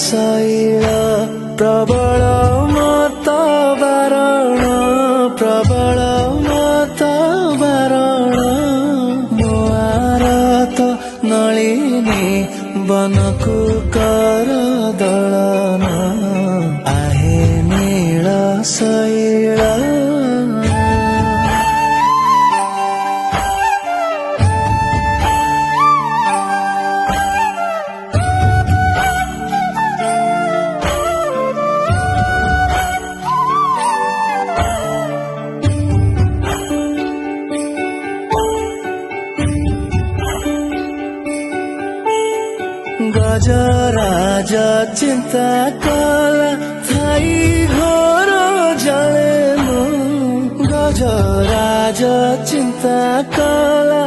ଶୈଳ ପ୍ରବଳ ମତ ବାରଣ ପ୍ରବଳ ମତ ବାରଣ ମୁଆର ତ ନଳିନୀ ବନକୁ କର ଦଳନ आहे नीଳ ଶୈଳ गजराज चिंता कला थाई घर जले गजराज चिंता कला